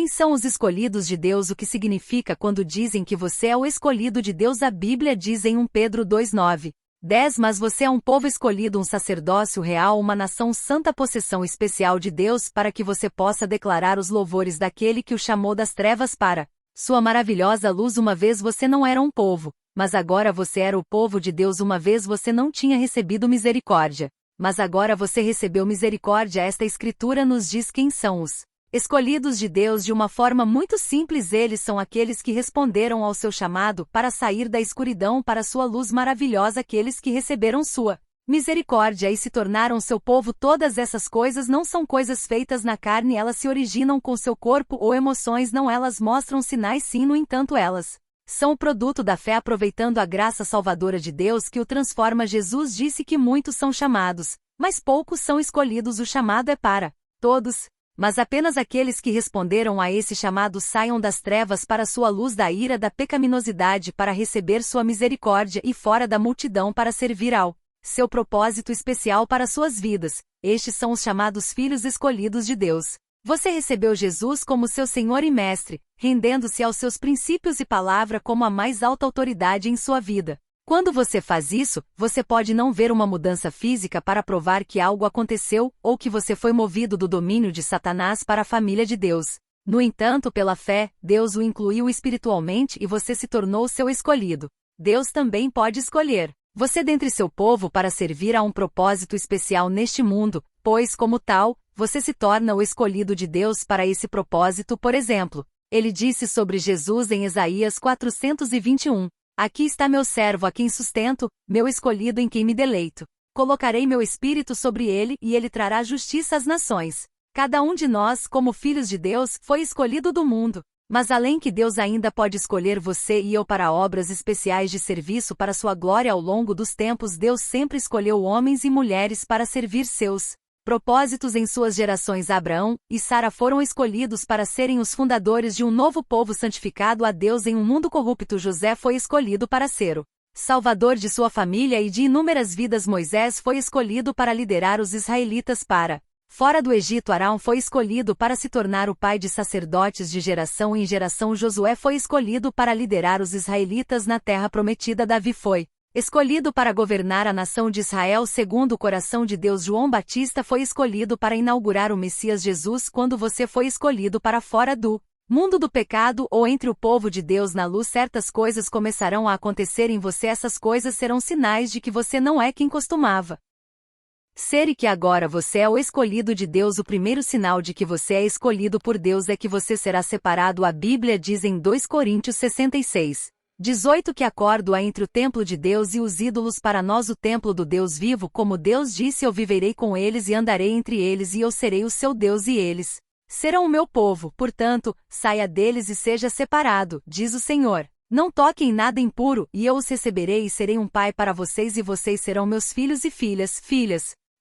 Quem são os escolhidos de Deus? O que significa quando dizem que você é o escolhido de Deus? A Bíblia diz em 1 Pedro 2:9, 10 Mas você é um povo escolhido, um sacerdócio real, uma nação santa, possessão especial de Deus, para que você possa declarar os louvores daquele que o chamou das trevas para sua maravilhosa luz. Uma vez você não era um povo, mas agora você era o povo de Deus. Uma vez você não tinha recebido misericórdia, mas agora você recebeu misericórdia. Esta escritura nos diz quem são os escolhidos de Deus de uma forma muito simples. Eles são aqueles que responderam ao seu chamado para sair da escuridão para sua luz maravilhosa, aqueles que receberam sua misericórdia e se tornaram seu povo. Todas essas coisas não são coisas feitas na carne, elas se originam com seu corpo ou emoções. Não, elas mostram sinais, sim, no entanto elas são o produto da fé, aproveitando a graça salvadora de Deus que o transforma. Jesus disse que muitos são chamados, mas poucos são escolhidos. O chamado é para todos, mas apenas aqueles que responderam a esse chamado saiam das trevas para sua luz, da ira, da pecaminosidade, para receber sua misericórdia e fora da multidão para servir ao seu propósito especial para suas vidas. Estes são os chamados filhos escolhidos de Deus. Você recebeu Jesus como seu Senhor e Mestre, rendendo-se aos seus princípios e palavra como a mais alta autoridade em sua vida. Quando você faz isso, você pode não ver uma mudança física para provar que algo aconteceu, ou que você foi movido do domínio de Satanás para a família de Deus. No entanto, pela fé, Deus o incluiu espiritualmente e você se tornou seu escolhido. Deus também pode escolher você dentre seu povo para servir a um propósito especial neste mundo, pois, como tal, você se torna o escolhido de Deus para esse propósito. Por exemplo, ele disse sobre Jesus em Isaías 421, Aqui está meu servo a quem sustento, meu escolhido em quem me deleito. Colocarei meu espírito sobre ele e ele trará justiça às nações. Cada um de nós, como filhos de Deus, foi escolhido do mundo. Mas além que Deus ainda pode escolher você e eu para obras especiais de serviço para sua glória. Ao longo dos tempos, Deus sempre escolheu homens e mulheres para servir seus propósitos em suas gerações. Abraão e Sara foram escolhidos para serem os fundadores de um novo povo santificado a Deus em um mundo corrupto. José foi escolhido para ser o salvador de sua família e de inúmeras vidas. Moisés foi escolhido para liderar os israelitas para fora do Egito. Arão foi escolhido para se tornar o pai de sacerdotes de geração em geração. Josué foi escolhido para liderar os israelitas na terra prometida. Davi foi escolhido para governar a nação de Israel segundo o coração de Deus. João Batista foi escolhido para inaugurar o Messias Jesus. Quando você foi escolhido para fora do mundo do pecado ou entre o povo de Deus na luz, certas coisas começarão a acontecer em você. Essas coisas serão sinais de que você não é quem costumava ser e que agora você é o escolhido de Deus. O primeiro sinal de que você é escolhido por Deus é que você será separado. A Bíblia diz em 2 Coríntios 66:18 que acordo há entre o templo de Deus e os ídolos, para nós o templo do Deus vivo. Como Deus disse, eu viverei com eles e andarei entre eles, e eu serei o seu Deus e eles serão o meu povo. Portanto, saia deles e seja separado, diz o Senhor. Não toque em nada impuro, e eu os receberei e serei um pai para vocês, e vocês serão meus filhos e filhas,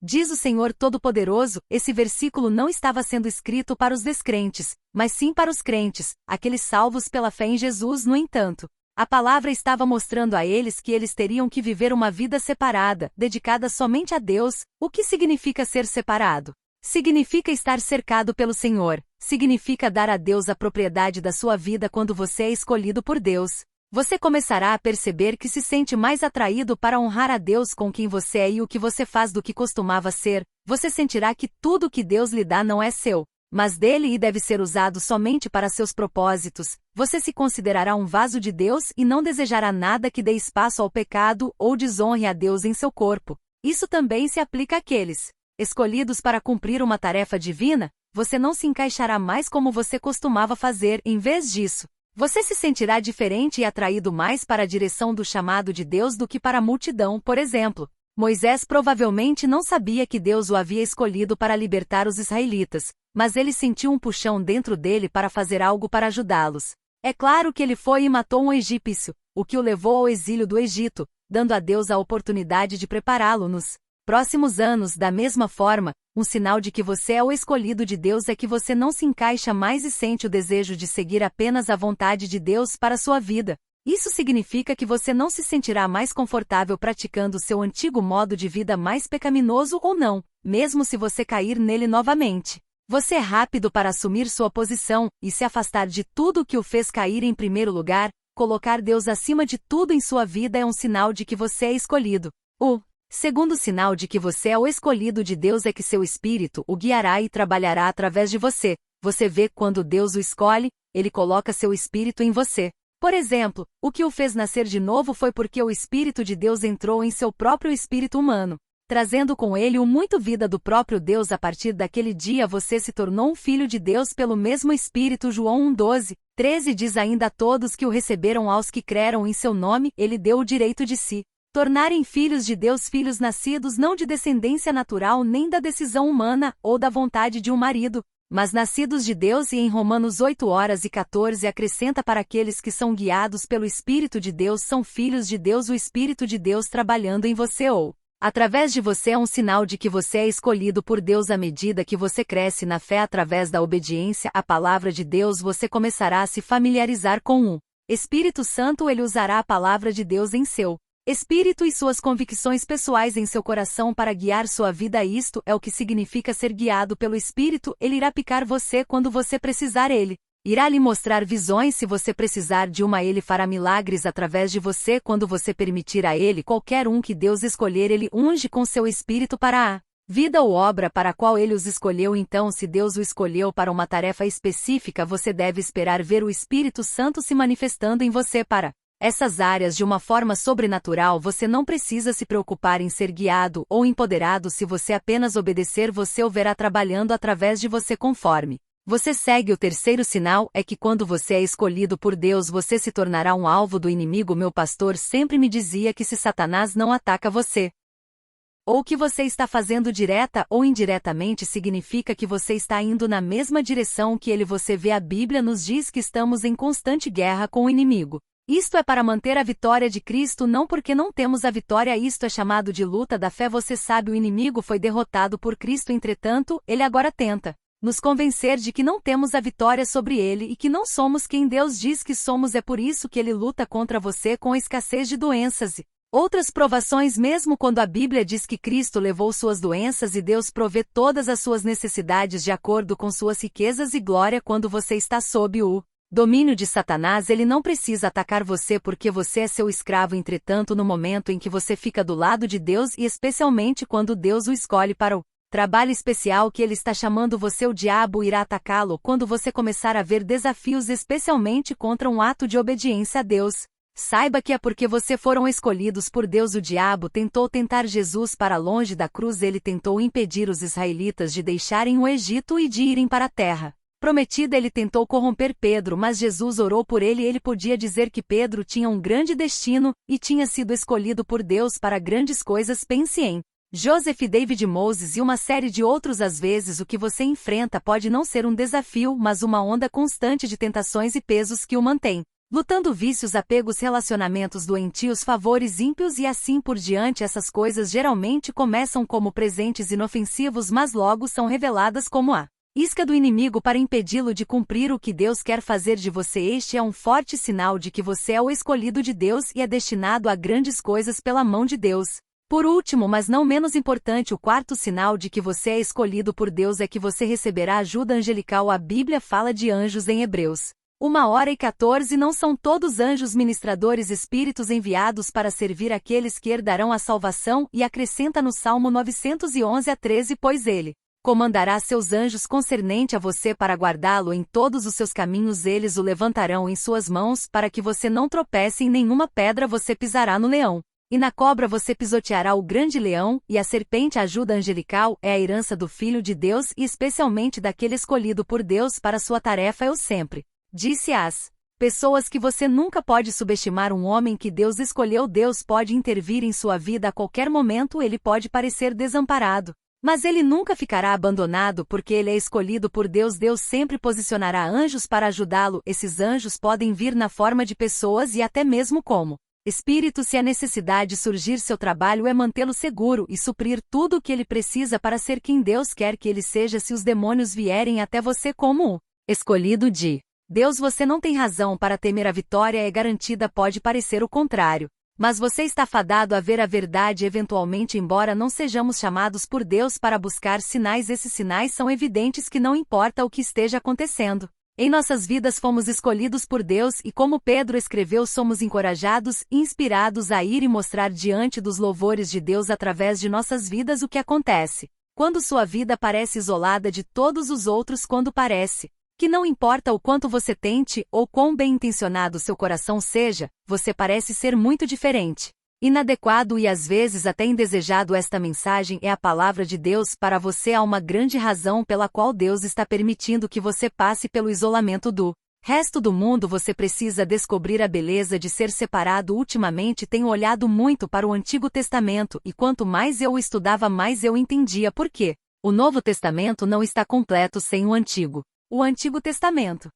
diz o Senhor Todo-Poderoso. Esse versículo não estava sendo escrito para os descrentes, mas sim para os crentes, aqueles salvos pela fé em Jesus. No entanto, a palavra estava mostrando a eles que eles teriam que viver uma vida separada, dedicada somente a Deus. O que significa ser separado? Significa estar cercado pelo Senhor, significa dar a Deus a propriedade da sua vida. Quando você é escolhido por Deus, você começará a perceber que se sente mais atraído para honrar a Deus com quem você é e o que você faz do que costumava ser. Você sentirá que tudo que Deus lhe dá não é seu, mas dele, e deve ser usado somente para seus propósitos. Você se considerará um vaso de Deus e não desejará nada que dê espaço ao pecado ou desonre a Deus em seu corpo. Isso também se aplica àqueles escolhidos para cumprir uma tarefa divina. Você não se encaixará mais como você costumava fazer. Em vez disso, você se sentirá diferente e atraído mais para a direção do chamado de Deus do que para a multidão. Por exemplo, Moisés provavelmente não sabia que Deus o havia escolhido para libertar os israelitas, mas ele sentiu um puxão dentro dele para fazer algo para ajudá-los. É claro que ele foi e matou um egípcio, o que o levou ao exílio do Egito, dando a Deus a oportunidade de prepará-lo nos próximos anos. Da mesma forma, um sinal de que você é o escolhido de Deus é que você não se encaixa mais e sente o desejo de seguir apenas a vontade de Deus para sua vida. Isso significa que você não se sentirá mais confortável praticando seu antigo modo de vida mais pecaminoso ou não, mesmo se você cair nele novamente. Você é rápido para assumir sua posição e se afastar de tudo que o fez cair em primeiro lugar. Colocar Deus acima de tudo em sua vida é um sinal de que você é escolhido. O segundo sinal de que você é o escolhido de Deus é que seu espírito o guiará e trabalhará através de você. Você vê quando Deus o escolhe, ele coloca seu espírito em você. Por exemplo, o que o fez nascer de novo foi porque o Espírito de Deus entrou em seu próprio espírito humano, trazendo com ele o muito vida do próprio Deus. A partir daquele dia você se tornou um filho de Deus pelo mesmo Espírito. João 1:12-13 diz ainda: a todos que o receberam, aos que creram em seu nome, ele deu o direito de se tornarem filhos de Deus, filhos nascidos não de descendência natural nem da decisão humana ou da vontade de um marido, mas nascidos de Deus. E em Romanos 8:14 acrescenta: para aqueles que são guiados pelo Espírito de Deus são filhos de Deus. O Espírito de Deus trabalhando em você ou através de você é um sinal de que você é escolhido por Deus. À medida que você cresce na fé através da obediência à palavra de Deus, você começará a se familiarizar com o Espírito Santo. Ele usará a palavra de Deus em seu espírito e suas convicções pessoais em seu coração para guiar sua vida. Isto é o que significa ser guiado pelo Espírito. Ele irá picar você quando você precisar. Ele irá lhe mostrar visões se você precisar de uma. Ele fará milagres através de você quando você permitir a ele. Qualquer um que Deus escolher, ele unge com seu espírito para a vida ou obra para a qual ele os escolheu. Então, se Deus o escolheu para uma tarefa específica, você deve esperar ver o Espírito Santo se manifestando em você para essas áreas de uma forma sobrenatural. Você não precisa se preocupar em ser guiado ou empoderado. Se você apenas obedecer, você o verá trabalhando através de você conforme você segue. O terceiro sinal é que quando você é escolhido por Deus, você se tornará um alvo do inimigo. Meu pastor sempre me dizia que se Satanás não ataca você, ou que você está fazendo direta ou indiretamente, significa que você está indo na mesma direção que ele. Você vê, a Bíblia nos diz que estamos em constante guerra com o inimigo. Isto é para manter a vitória de Cristo, não porque não temos a vitória. Isto é chamado de luta da fé. Você sabe, o inimigo foi derrotado por Cristo. Entretanto, ele agora tenta nos convencer de que não temos a vitória sobre ele e que não somos quem Deus diz que somos. É por isso que ele luta contra você com a escassez de doenças e outras provações. Mesmo quando a Bíblia diz que Cristo levou suas doenças e Deus provê todas as suas necessidades de acordo com suas riquezas e glória. Quando você está sob o domínio de Satanás, ele não precisa atacar você porque você é seu escravo. Entretanto, no momento em que você fica do lado de Deus e especialmente quando Deus o escolhe para o trabalho especial que ele está chamando você, o diabo irá atacá-lo. Quando você começar a ver desafios, especialmente contra um ato de obediência a Deus, saiba que é porque você foram escolhidos por Deus. O diabo tentou tentar Jesus para longe da cruz. Ele tentou impedir os israelitas de deixarem o Egito e de irem para a terra prometida. Ele tentou corromper Pedro, mas Jesus orou por ele. Ele podia dizer que Pedro tinha um grande destino e tinha sido escolhido por Deus para grandes coisas. Pense em Joseph, David, Moses e uma série de outros. Às vezes o que você enfrenta pode não ser um desafio, mas uma onda constante de tentações e pesos que o mantém lutando. Vícios, apegos, relacionamentos doentios, favores ímpios e assim por diante. Essas coisas geralmente começam como presentes inofensivos, mas logo são reveladas como a isca do inimigo para impedi-lo de cumprir o que Deus quer fazer de você. Este é um forte sinal de que você é o escolhido de Deus e é destinado a grandes coisas pela mão de Deus. Por último, mas não menos importante, o quarto sinal de que você é escolhido por Deus é que você receberá ajuda angelical. A Bíblia fala de anjos em Hebreus 1:14. Não são todos anjos ministradores, espíritos enviados para servir aqueles que herdarão a salvação? E acrescenta no Salmo 911:13, pois ele comandará seus anjos concernente a você para guardá-lo em todos os seus caminhos. Eles o levantarão em suas mãos para que você não tropece em nenhuma pedra. Você pisará no leão e na cobra. Você pisoteará o grande leão e a serpente. A ajuda angelical é a herança do Filho de Deus e especialmente daquele escolhido por Deus para sua tarefa. Eu sempre disse às pessoas que você nunca pode subestimar um homem que Deus escolheu. Deus pode intervir em sua vida a qualquer momento. Ele pode parecer desamparado, mas ele nunca ficará abandonado porque ele é escolhido por Deus. Deus sempre posicionará anjos para ajudá-lo. Esses anjos podem vir na forma de pessoas e até mesmo como espírito. Se a necessidade surgir, seu trabalho é mantê-lo seguro e suprir tudo o que ele precisa para ser quem Deus quer que ele seja. Se os demônios vierem até você como o escolhido de Deus, você não tem razão para temer. A vitória é garantida. Pode parecer o contrário. Mas você está fadado a ver a verdade eventualmente, embora não sejamos chamados por Deus para buscar sinais. Esses sinais são evidentes que não importa o que esteja acontecendo. Em nossas vidas fomos escolhidos por Deus e, como Pedro escreveu, somos encorajados e inspirados a ir e mostrar diante dos louvores de Deus através de nossas vidas o que acontece. Quando sua vida parece isolada de todos os outros, quando parece que não importa o quanto você tente ou quão bem-intencionado seu coração seja, você parece ser muito diferente, inadequado e às vezes até indesejado. Esta mensagem é a palavra de Deus para você. Há uma grande razão pela qual Deus está permitindo que você passe pelo isolamento do resto do mundo. Você precisa descobrir a beleza de ser separado. Ultimamente tenho olhado muito para o Antigo Testamento e quanto mais eu o estudava, mais eu entendia por quê o Novo Testamento não está completo sem o Antigo. O Antigo Testamento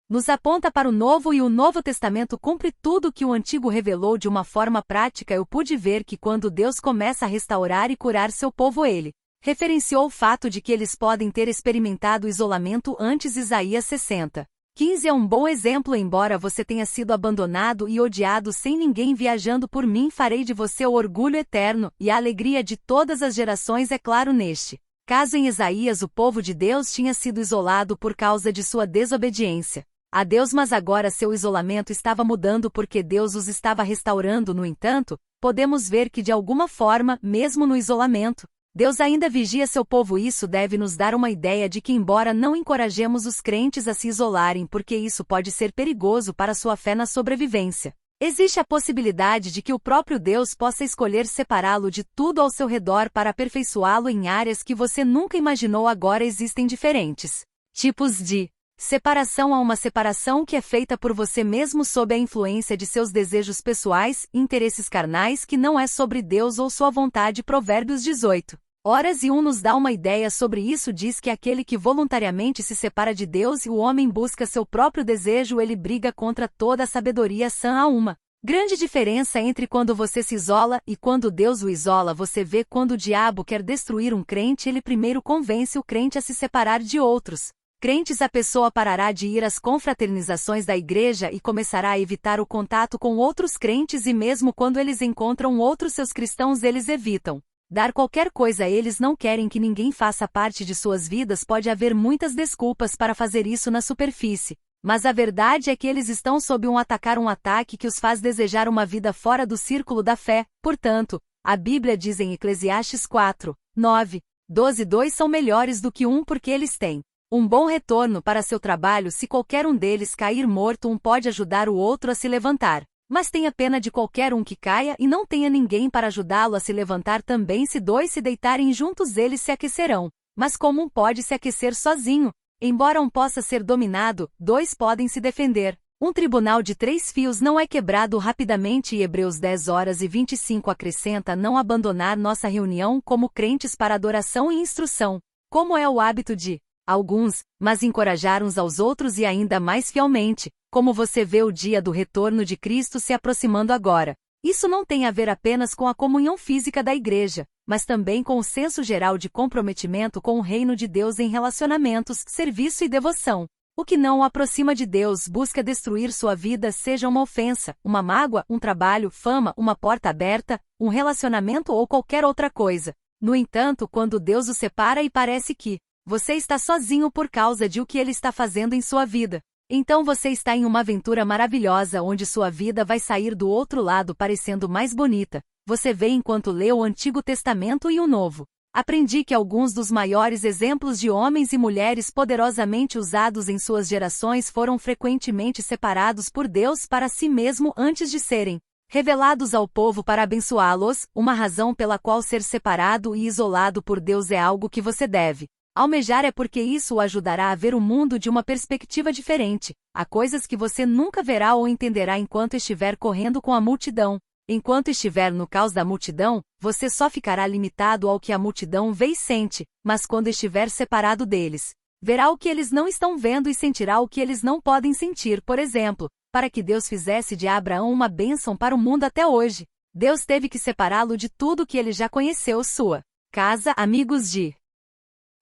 nos aponta para o Novo e o Novo Testamento cumpre tudo o que o Antigo revelou de uma forma prática. Eu pude ver que quando Deus começa a restaurar e curar seu povo, ele referenciou o fato de que eles podem ter experimentado isolamento antes. Isaías 60:15 é um bom exemplo. Embora você tenha sido abandonado e odiado sem ninguém viajando por mim, farei de você o orgulho eterno e a alegria de todas as gerações. É claro, neste caso em Isaías, o povo de Deus tinha sido isolado por causa de sua desobediência a Deus, mas agora seu isolamento estava mudando porque Deus os estava restaurando. No entanto, podemos ver que de alguma forma, mesmo no isolamento, Deus ainda vigia seu povo. Isso deve nos dar uma ideia de que, embora não encorajemos os crentes a se isolarem porque isso pode ser perigoso para sua fé na sobrevivência, existe a possibilidade de que o próprio Deus possa escolher separá-lo de tudo ao seu redor para aperfeiçoá-lo em áreas que você nunca imaginou. Agora existem diferentes tipos de separação. Há uma separação que é feita por você mesmo sob a influência de seus desejos pessoais, interesses carnais, que não é sobre Deus ou sua vontade. Provérbios 18:1 nos dá uma ideia sobre isso. Diz que aquele que voluntariamente se separa de Deus e o homem busca seu próprio desejo, ele briga contra toda a sabedoria sã. Há uma grande diferença entre quando você se isola e quando Deus o isola. Você vê, quando o diabo quer destruir um crente, ele primeiro convence o crente a se separar de outros crentes. A pessoa parará de ir às confraternizações da igreja e começará a evitar o contato com outros crentes, e mesmo quando eles encontram outros seus cristãos, eles evitam dar qualquer coisa. Eles não querem que ninguém faça parte de suas vidas. Pode haver muitas desculpas para fazer isso na superfície, mas a verdade é que eles estão sob um ataque que os faz desejar uma vida fora do círculo da fé. Portanto, a Bíblia diz em Eclesiastes 4:9-12: dois são melhores do que um, porque eles têm um bom retorno para seu trabalho. Se qualquer um deles cair morto, um pode ajudar o outro a se levantar. Mas tenha pena de qualquer um que caia e não tenha ninguém para ajudá-lo a se levantar também. Se dois se deitarem juntos, eles se aquecerão. Mas como um pode se aquecer sozinho? Embora um possa ser dominado, dois podem se defender. Um tribunal de 3 fios não é quebrado rapidamente. E Hebreus 10:25 acrescenta: não abandonar nossa reunião como crentes para adoração e instrução, como é o hábito de alguns, mas encorajar uns aos outros, e ainda mais fielmente, como você vê o dia do retorno de Cristo se aproximando agora. Isso não tem a ver apenas com a comunhão física da igreja, mas também com o senso geral de comprometimento com o reino de Deus em relacionamentos, serviço e devoção. O que não o aproxima de Deus busca destruir sua vida, seja uma ofensa, uma mágoa, um trabalho, fama, uma porta aberta, um relacionamento ou qualquer outra coisa. No entanto, quando Deus o separa e parece que você está sozinho por causa de o que Ele está fazendo em sua vida, então você está em uma aventura maravilhosa onde sua vida vai sair do outro lado parecendo mais bonita. Você vê enquanto lê o Antigo Testamento e o Novo. Aprendi que alguns dos maiores exemplos de homens e mulheres poderosamente usados em suas gerações foram frequentemente separados por Deus para si mesmo antes de serem revelados ao povo para abençoá-los. Uma razão pela qual ser separado e isolado por Deus é algo que você deve almejar é porque isso o ajudará a ver o mundo de uma perspectiva diferente. Há coisas que você nunca verá ou entenderá enquanto estiver correndo com a multidão. Enquanto estiver no caos da multidão, você só ficará limitado ao que a multidão vê e sente, mas quando estiver separado deles, verá o que eles não estão vendo e sentirá o que eles não podem sentir. Por exemplo, para que Deus fizesse de Abraão uma bênção para o mundo até hoje, Deus teve que separá-lo de tudo que ele já conheceu: sua casa, amigos de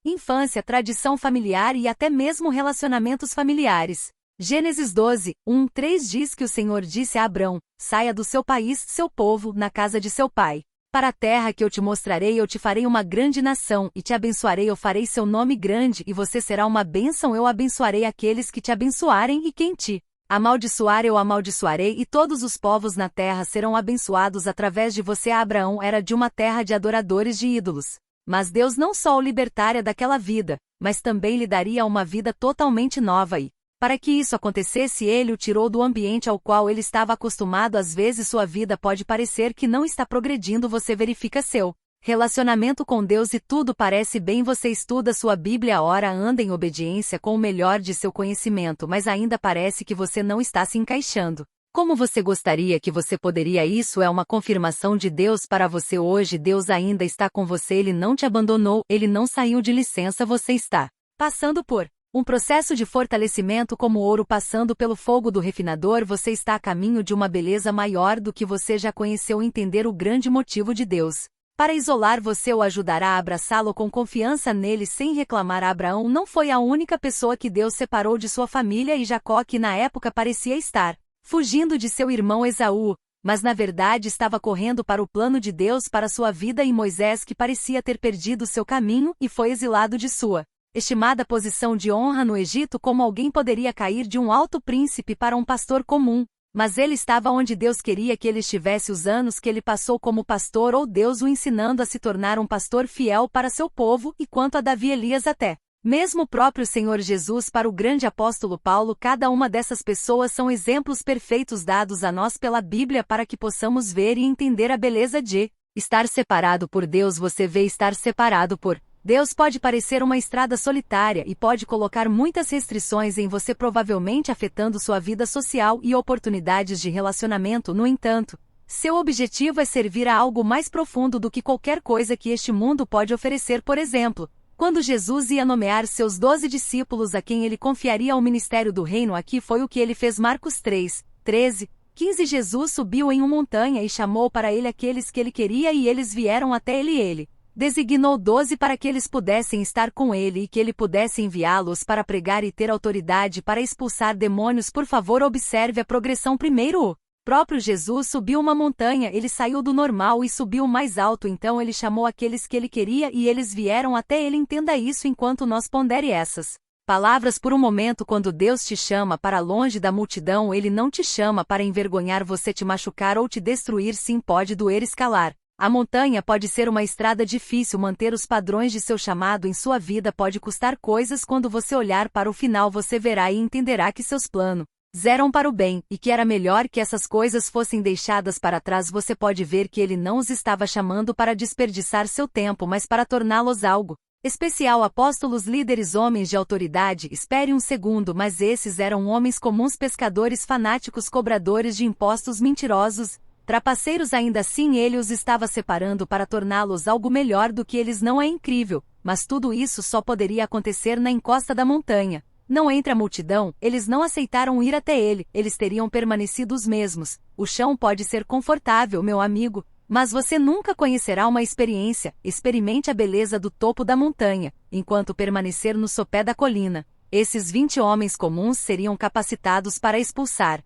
infância, tradição familiar e até mesmo relacionamentos familiares. Gênesis 12, 1-3 diz que o Senhor disse a Abrão: saia do seu país, seu povo, na casa de seu pai. Para a terra que eu te mostrarei, eu te farei uma grande nação, e te abençoarei, eu farei seu nome grande, e você será uma bênção, eu abençoarei aqueles que te abençoarem, e quem te amaldiçoar eu amaldiçoarei, e todos os povos na terra serão abençoados através de você. Abraão era de uma terra de adoradores de ídolos. Mas Deus não só o libertaria daquela vida, mas também lhe daria uma vida totalmente nova e, para que isso acontecesse, ele o tirou do ambiente ao qual ele estava acostumado. Às vezes sua vida pode parecer que não está progredindo, você verifica seu relacionamento com Deus e tudo parece bem, você estuda sua Bíblia, ora, anda em obediência com o melhor de seu conhecimento, mas ainda parece que você não está se encaixando. Como você gostaria que você poderia? Isso é uma confirmação de Deus para você hoje. Deus ainda está com você, ele não te abandonou, ele não saiu de licença, você está passando por um processo de fortalecimento como ouro passando pelo fogo do refinador. Você está a caminho de uma beleza maior do que você já conheceu. Entender o grande motivo de Deus para isolar você o ajudará a abraçá-lo com confiança nele sem reclamar. Abraão não foi a única pessoa que Deus separou de sua família, e Jacó, que na época parecia estar fugindo de seu irmão Esaú, mas na verdade estava correndo para o plano de Deus para sua vida, e Moisés, que parecia ter perdido seu caminho e foi exilado de sua estimada posição de honra no Egito. Como alguém poderia cair de um alto príncipe para um pastor comum? Mas ele estava onde Deus queria que ele estivesse. Os anos que ele passou como pastor, ou Deus o ensinando a se tornar um pastor fiel para seu povo, e quanto a Davi, Elias, até mesmo o próprio Senhor Jesus, para o grande apóstolo Paulo, cada uma dessas pessoas são exemplos perfeitos dados a nós pela Bíblia para que possamos ver e entender a beleza de estar separado por Deus. Você vê, estar separado por Deus pode parecer uma estrada solitária e pode colocar muitas restrições em você, provavelmente afetando sua vida social e oportunidades de relacionamento. No entanto, seu objetivo é servir a algo mais profundo do que qualquer coisa que este mundo pode oferecer. Por exemplo, quando Jesus ia nomear seus 12 discípulos a quem ele confiaria o ministério do reino, aqui foi o que ele fez. Marcos 3, 13, 15. Jesus subiu em uma montanha e chamou para ele aqueles que ele queria, e eles vieram até ele, e ele designou 12 para que eles pudessem estar com ele e que ele pudesse enviá-los para pregar e ter autoridade para expulsar demônios. Por favor, observe a progressão. Primeiro, o próprio Jesus subiu uma montanha, ele saiu do normal e subiu mais alto, então ele chamou aqueles que ele queria e eles vieram até ele. Entenda isso enquanto nós pondere essas palavras por um momento. Quando Deus te chama para longe da multidão, ele não te chama para envergonhar você, te machucar ou te destruir. Sim, pode doer escalar a montanha, pode ser uma estrada difícil. Manter os padrões de seu chamado em sua vida pode custar coisas. Quando você olhar para o final, você verá e entenderá que seus planos eram para o bem, e que era melhor que essas coisas fossem deixadas para trás. Você pode ver que ele não os estava chamando para desperdiçar seu tempo, mas para torná-los algo especial. Apóstolos, líderes, homens de autoridade. Espere um segundo, mas esses eram homens comuns, pescadores, fanáticos, cobradores de impostos, mentirosos, trapaceiros. Ainda assim ele os estava separando para torná-los algo melhor do que eles. Não é incrível? Mas tudo isso só poderia acontecer na encosta da montanha, não entre a multidão. Eles não aceitaram ir até ele, eles teriam permanecido os mesmos. O chão pode ser confortável, meu amigo, mas você nunca conhecerá uma experiência. Experimente a beleza do topo da montanha, enquanto permanecer no sopé da colina. Esses 20 homens comuns seriam capacitados para expulsar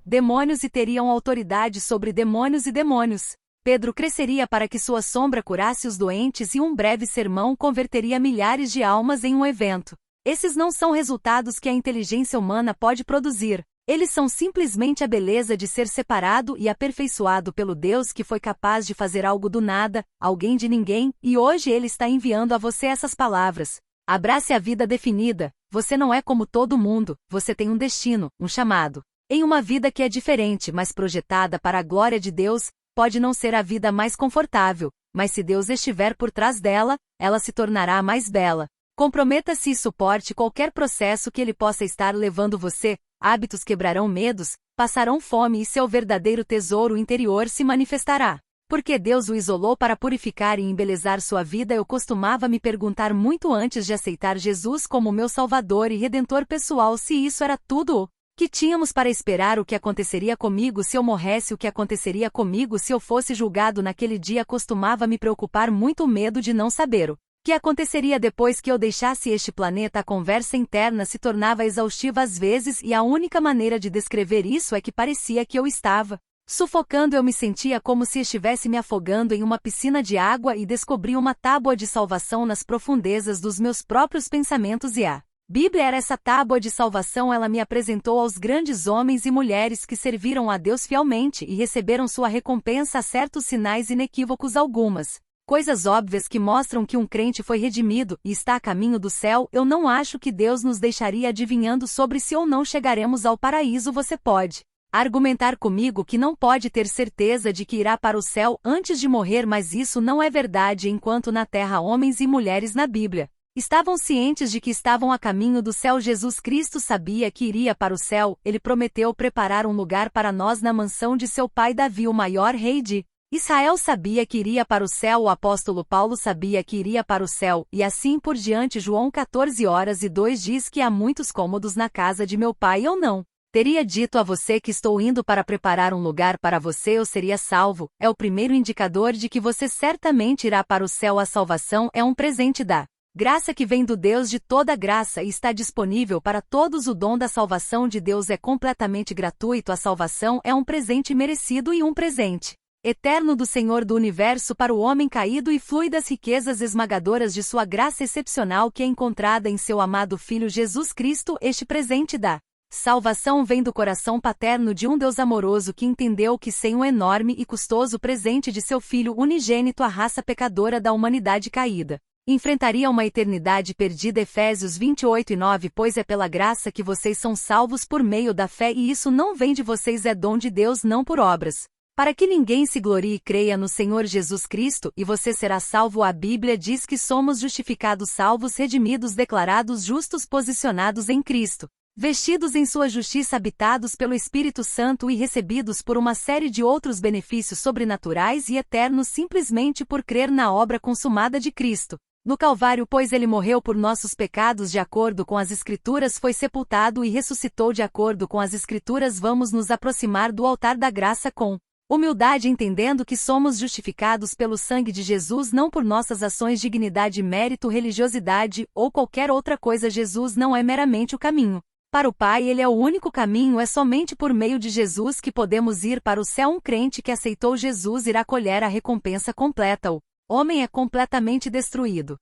demônios e teriam autoridade sobre demônios e demônios. Pedro cresceria para que sua sombra curasse os doentes, e um breve sermão converteria milhares de almas em um evento. Esses não são resultados que a inteligência humana pode produzir. Eles são simplesmente a beleza de ser separado e aperfeiçoado pelo Deus que foi capaz de fazer algo do nada, alguém de ninguém, e hoje ele está enviando a você essas palavras. Abrace a vida definida. Você não é como todo mundo, você tem um destino, um chamado. Em uma vida que é diferente, mas projetada para a glória de Deus. Pode não ser a vida mais confortável, mas se Deus estiver por trás dela, ela se tornará mais bela. Comprometa-se e suporte qualquer processo que ele possa estar levando você. Hábitos quebrarão medos, passarão fome, e seu verdadeiro tesouro interior se manifestará. Porque Deus o isolou para purificar e embelezar sua vida. Eu costumava me perguntar muito antes de aceitar Jesus como meu Salvador e Redentor pessoal se isso era tudo o que tínhamos para esperar. O que aconteceria comigo se eu morresse? O que aconteceria comigo se eu fosse julgado naquele dia? Costumava me preocupar muito, o medo de não saber o que aconteceria depois que eu deixasse este planeta? A conversa interna se tornava exaustiva às vezes e a única maneira de descrever isso é que parecia que eu estava sufocando. Eu me sentia como se estivesse me afogando em uma piscina de água e descobri uma tábua de salvação nas profundezas dos meus próprios pensamentos e a Bíblia era essa tábua de salvação. Ela me apresentou aos grandes homens e mulheres que serviram a Deus fielmente e receberam sua recompensa a certos sinais inequívocos, algumas coisas óbvias que mostram que um crente foi redimido e está a caminho do céu. Eu não acho que Deus nos deixaria adivinhando sobre se ou não chegaremos ao paraíso. Você pode argumentar comigo que não pode ter certeza de que irá para o céu antes de morrer, mas isso não é verdade. Enquanto na terra homens e mulheres na Bíblia estavam cientes de que estavam a caminho do céu, Jesus Cristo sabia que iria para o céu. Ele prometeu preparar um lugar para nós na mansão de seu pai Davi, o maior rei de Israel sabia que iria para o céu. O apóstolo Paulo sabia que iria para o céu, e assim por diante. João 14:2 diz que há muitos cômodos na casa de meu pai. Eu não teria dito a você que estou indo para preparar um lugar para você. Eu seria salvo. É o primeiro indicador de que você certamente irá para o céu. A salvação é um presente da graça que vem do Deus de toda graça e está disponível para todos. O dom da salvação de Deus é completamente gratuito. A salvação é um presente merecido e um presente eterno do Senhor do Universo para o homem caído e flui das riquezas esmagadoras de sua graça excepcional que é encontrada em seu amado Filho Jesus Cristo. Este presente da salvação vem do coração paterno de um Deus amoroso que entendeu que sem o enorme e custoso presente de seu Filho unigênito, a raça pecadora da humanidade caída enfrentaria uma eternidade perdida. Efésios 28:9. Pois é pela graça que vocês são salvos por meio da fé, e isso não vem de vocês, é dom de Deus, não por obras, para que ninguém se glorie. Creia no Senhor Jesus Cristo e você será salvo. A Bíblia diz que somos justificados, salvos, redimidos, declarados justos, posicionados em Cristo, vestidos em sua justiça, habitados pelo Espírito Santo e recebidos por uma série de outros benefícios sobrenaturais e eternos simplesmente por crer na obra consumada de Cristo no Calvário. Pois ele morreu por nossos pecados de acordo com as Escrituras, foi sepultado e ressuscitou de acordo com as Escrituras. Vamos nos aproximar do altar da graça com humildade, entendendo que somos justificados pelo sangue de Jesus, não por nossas ações, dignidade, mérito, religiosidade ou qualquer outra coisa. Jesus não é meramente o caminho para o Pai, ele é o único caminho. É somente por meio de Jesus que podemos ir para o céu. Um crente que aceitou Jesus irá colher a recompensa completa. O homem é completamente destruído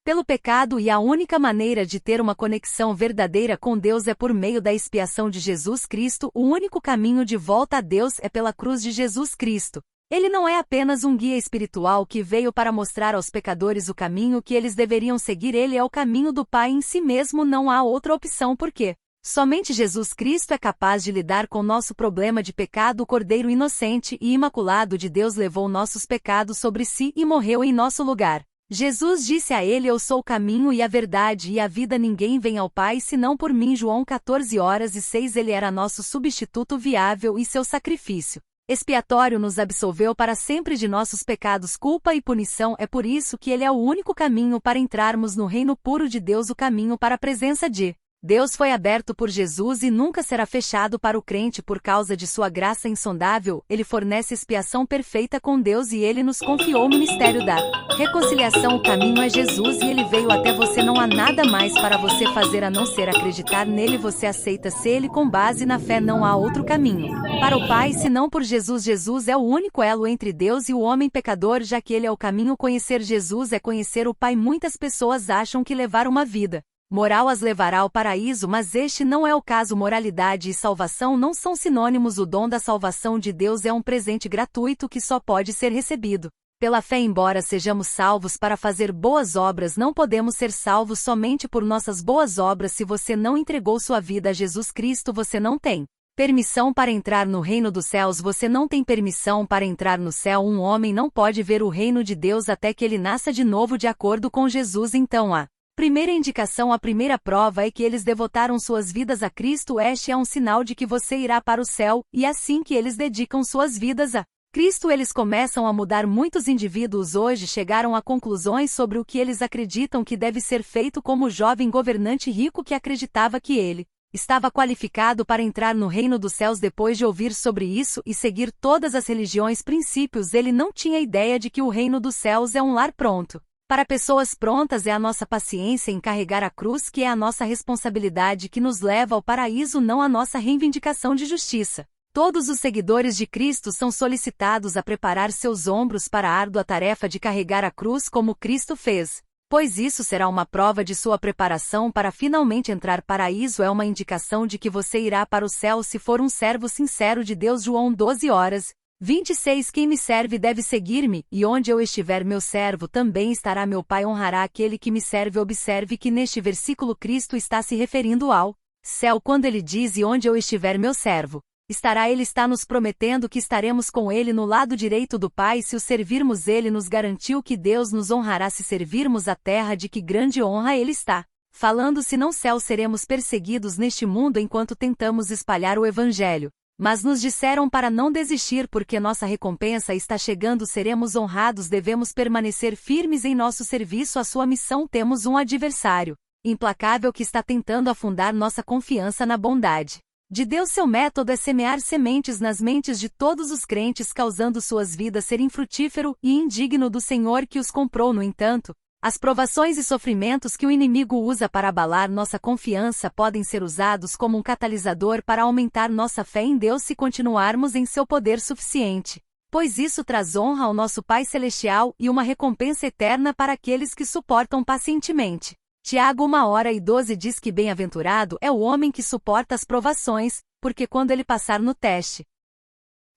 pelo pecado e a única maneira de ter uma conexão verdadeira com Deus é por meio da expiação de Jesus Cristo. O único caminho de volta a Deus é pela cruz de Jesus Cristo. Ele não é apenas um guia espiritual que veio para mostrar aos pecadores o caminho que eles deveriam seguir. Ele é o caminho do Pai em si mesmo. Não há outra opção, porque somente Jesus Cristo é capaz de lidar com nosso problema de pecado. O Cordeiro inocente e imaculado de Deus levou nossos pecados sobre si e morreu em nosso lugar. Jesus disse a ele: eu sou o caminho e a verdade e a vida. Ninguém vem ao Pai senão por mim. João 14:6. Ele era nosso substituto viável e seu sacrifício expiatório nos absolveu para sempre de nossos pecados, culpa e punição. É por isso que ele é o único caminho para entrarmos no reino puro de Deus. O caminho para a presença de Deus foi aberto por Jesus e nunca será fechado para o crente por causa de sua graça insondável. Ele fornece expiação perfeita com Deus e ele nos confiou o ministério da reconciliação. O caminho é Jesus e ele veio até você. Não há nada mais para você fazer a não ser acreditar nele. Você aceita-se ele com base na fé. Não há outro caminho para o Pai senão por Jesus. Jesus é o único elo entre Deus e o homem pecador, já que ele é o caminho. Conhecer Jesus é conhecer o Pai. Muitas pessoas acham que levar uma vida moral as levará ao paraíso, mas este não é o caso. Moralidade e salvação não são sinônimos. O dom da salvação de Deus é um presente gratuito que só pode ser recebido pela fé. Embora sejamos salvos para fazer boas obras, não podemos ser salvos somente por nossas boas obras. Se você não entregou sua vida a Jesus Cristo, você não tem permissão para entrar no reino dos céus. Você não tem permissão para entrar no céu. Um homem não pode ver o reino de Deus até que ele nasça de novo de acordo com Jesus. Então a primeira indicação, a primeira prova é que eles devotaram suas vidas a Cristo. Este é um sinal de que você irá para o céu, e assim que eles dedicam suas vidas a Cristo, eles começam a mudar. Muitos indivíduos hoje chegaram a conclusões sobre o que eles acreditam que deve ser feito, como o jovem governante rico que acreditava que ele estava qualificado para entrar no reino dos céus. Depois de ouvir sobre isso e seguir todas as religiões, princípios, ele não tinha ideia de que o reino dos céus é um lar pronto Para pessoas prontas é a nossa paciência em carregar a cruz que é a nossa responsabilidade que nos leva ao paraíso, não a nossa reivindicação de justiça. Todos os seguidores de Cristo são solicitados a preparar seus ombros para a árdua tarefa de carregar a cruz como Cristo fez, pois isso será uma prova de sua preparação para finalmente entrar paraíso. É uma indicação de que você irá para o céu se for um servo sincero de Deus. João 12:26. Quem me serve deve seguir-me, e onde eu estiver meu servo também estará. Meu Pai honrará aquele que me serve. Observe que neste versículo Cristo está se referindo ao céu quando ele diz e onde eu estiver meu servo estará. Ele está nos prometendo que estaremos com ele no lado direito do Pai se o servirmos. Ele nos garantiu que Deus nos honrará se servirmos a terra. De que grande honra ele está falando! Se não céu, seremos perseguidos neste mundo enquanto tentamos espalhar o Evangelho. Mas nos disseram para não desistir porque nossa recompensa está chegando. Seremos honrados. Devemos permanecer firmes em nosso serviço à sua missão. Temos um adversário implacável que está tentando afundar nossa confiança na bondade de Deus. Seu método é semear sementes nas mentes de todos os crentes, causando suas vidas serem infrutífero e indigno do Senhor que os comprou. No entanto, as provações e sofrimentos que o inimigo usa para abalar nossa confiança podem ser usados como um catalisador para aumentar nossa fé em Deus se continuarmos em seu poder suficiente, pois isso traz honra ao nosso Pai Celestial e uma recompensa eterna para aqueles que suportam pacientemente. Tiago 1:12 diz que bem-aventurado é o homem que suporta as provações, porque quando ele passar no teste,